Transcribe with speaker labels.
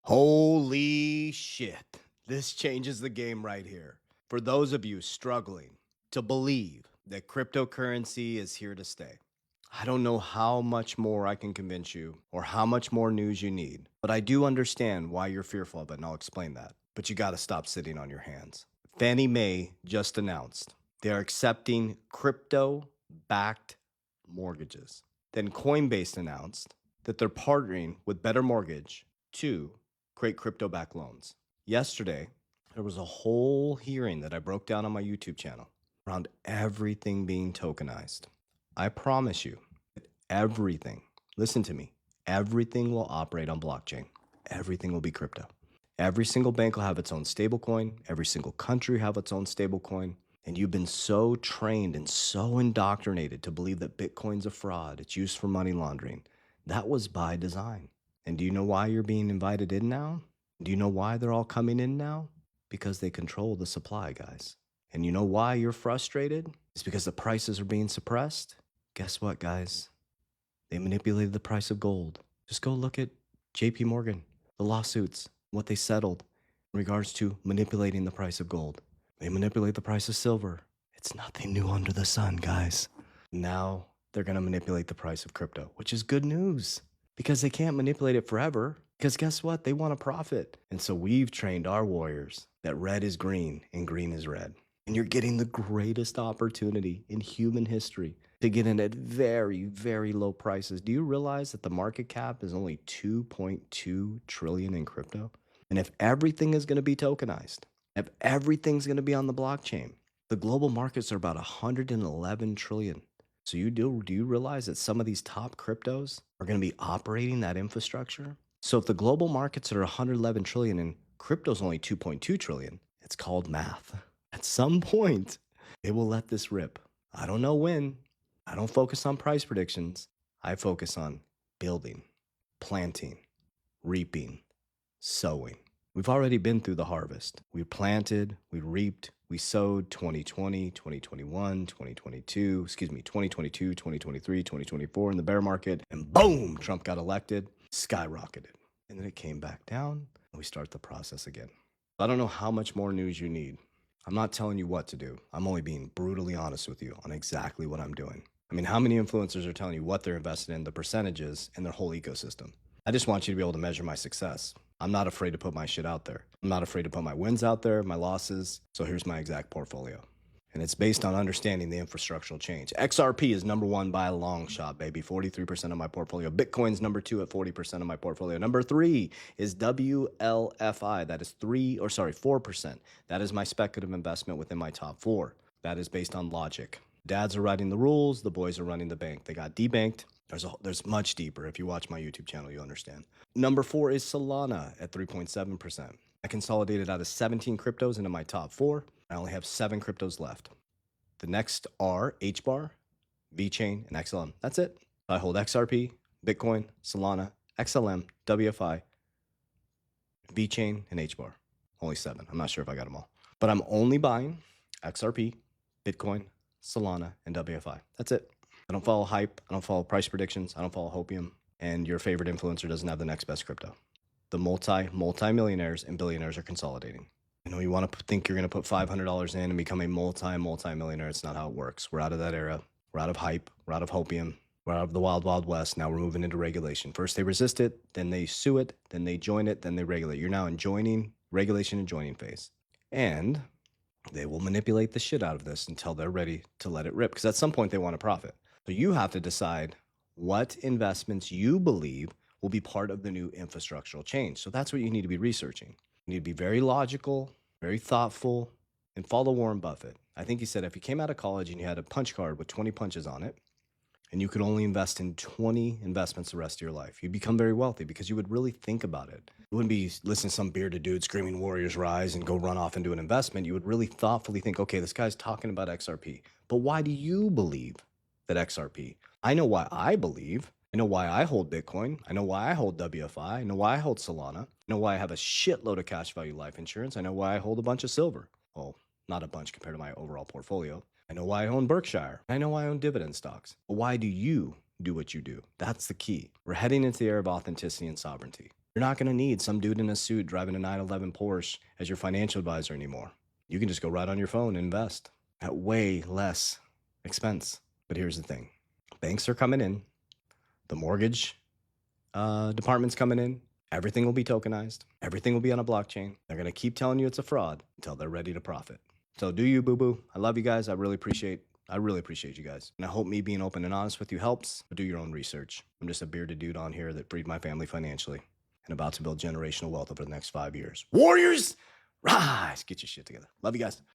Speaker 1: Holy shit. This changes the game right here. For those of you struggling to believe that cryptocurrency is here to stay, I don't know how much more I can convince you or how much more news you need, but I do understand why you're fearful of it, and I'll explain that. But you got to stop sitting on your hands. Fannie Mae just announced they are accepting crypto backed mortgages. Then Coinbase announced that they're partnering with Better Mortgage to create crypto backed loans. Yesterday, there was a whole hearing that I broke down on my YouTube channel around everything being tokenized. I promise you that everything, listen to me, everything will operate on blockchain. Everything will be crypto. Every single bank will have its own stablecoin. Every single country will have its own stablecoin. And you've been so trained and so indoctrinated to believe that Bitcoin's a fraud. It's used for money laundering. That was by design. And do you know why you're being invited in now? Do you know why they're all coming in now? Because they control the supply, guys. And you know why you're frustrated? It's because the prices are being suppressed. Guess what, guys? They manipulated the price of gold. Just go look at JP Morgan, the lawsuits, what they settled in regards to manipulating the price of gold. They manipulate the price of silver. It's nothing new under the sun, guys. Now they're going to manipulate the price of crypto, which is good news because they can't manipulate it forever. Because guess what? They want a profit. And so we've trained our warriors that red is green and green is red. And you're getting the greatest opportunity in human history to get in at very, very low prices. Do you realize that the market cap is only 2.2 trillion in crypto? And if everything is going to be tokenized, if everything's going to be on the blockchain, the global markets are about 111 trillion. So do you realize that some of these top cryptos are going to be operating that infrastructure? So if the global markets are 111 trillion and crypto's only 2.2 trillion, it's called math. At some point, it will let this rip. I don't know when. I don't focus on price predictions. I focus on building, planting, reaping, sowing. We've already been through the harvest. We planted, we reaped, we sowed 2020, 2021, 2022, 2023, 2024 in the bear market, and boom, Trump got elected, skyrocketed. And then it came back down, and we start the process again. I don't know how much more news you need. I'm not telling you what to do. I'm only being brutally honest with you on exactly what I'm doing. I mean, how many influencers are telling you what they're invested in, the percentages, and their whole ecosystem? I just want you to be able to measure my success. I'm not afraid to put my shit out there. I'm not afraid to put my wins out there, my losses. So here's my exact portfolio. And it's based on understanding the infrastructural change. XRP is number one by a long shot, baby. 43% of my portfolio. Bitcoin's number two at 40% of my portfolio. Number three is WLFI. That is 4%. That is my speculative investment within my top four. That is based on logic. Dads are writing the rules. The boys are running the bank. They got debanked. There's much deeper. If you watch my YouTube channel, you understand. Number four is Solana at 3.7%. I consolidated out of 17 cryptos into my top four. I only have 7 cryptos left. The next are HBAR, VeChain, and XLM. That's it. I hold XRP, Bitcoin, Solana, XLM, WFI, VeChain, and HBAR. Only 7. I'm not sure if I got them all. But I'm only buying XRP, Bitcoin, Solana, and WFI. That's it. I don't follow hype. I don't follow price predictions. I don't follow hopium. And your favorite influencer doesn't have the next best crypto. The multi-millionaires and billionaires are consolidating. You know, you want to think you're going to put $500 in and become a multi-millionaire. It's not how it works. We're out of that era. We're out of hype. We're out of hopium. We're out of the wild, wild west. Now we're moving into regulation. First they resist it, then they sue it, then they join it, then they regulate. You're now in regulation and joining phase. And they will manipulate the shit out of this until they're ready to let it rip. Because at some point they want to profit. So you have to decide what investments you believe will be part of the new infrastructural change. So that's what you need to be researching. You need to be very logical, very thoughtful, and follow Warren Buffett. I think he said if you came out of college and you had a punch card with 20 punches on it, and you could only invest in 20 investments the rest of your life, you'd become very wealthy because you would really think about it. You wouldn't be listening to some bearded dude screaming Warriors Rise and go run off and do an investment. You would really thoughtfully think, okay, this guy's talking about XRP, but why do you believe that XRP? I know why I believe. I know why I hold Bitcoin. I know why I hold WFI. I know why I hold Solana. I know why I have a shitload of cash value life insurance. I know why I hold a bunch of silver. Well, not a bunch compared to my overall portfolio. I know why I own Berkshire. I know why I own dividend stocks. But why do you do what you do? That's the key. We're heading into the era of authenticity and sovereignty. You're not going to need some dude in a suit driving a 911 Porsche as your financial advisor anymore. You can just go right on your phone and invest at way less expense. But here's the thing. Banks are coming in. The mortgage department's coming in. Everything will be tokenized. Everything will be on a blockchain. They're going to keep telling you it's a fraud until they're ready to profit. So do you, boo-boo. I love you guys. I really appreciate you guys. And I hope me being open and honest with you helps, but do your own research. I'm just a bearded dude on here that freed my family financially and about to build generational wealth over the next 5 years. Warriors, rise! Get your shit together. Love you guys.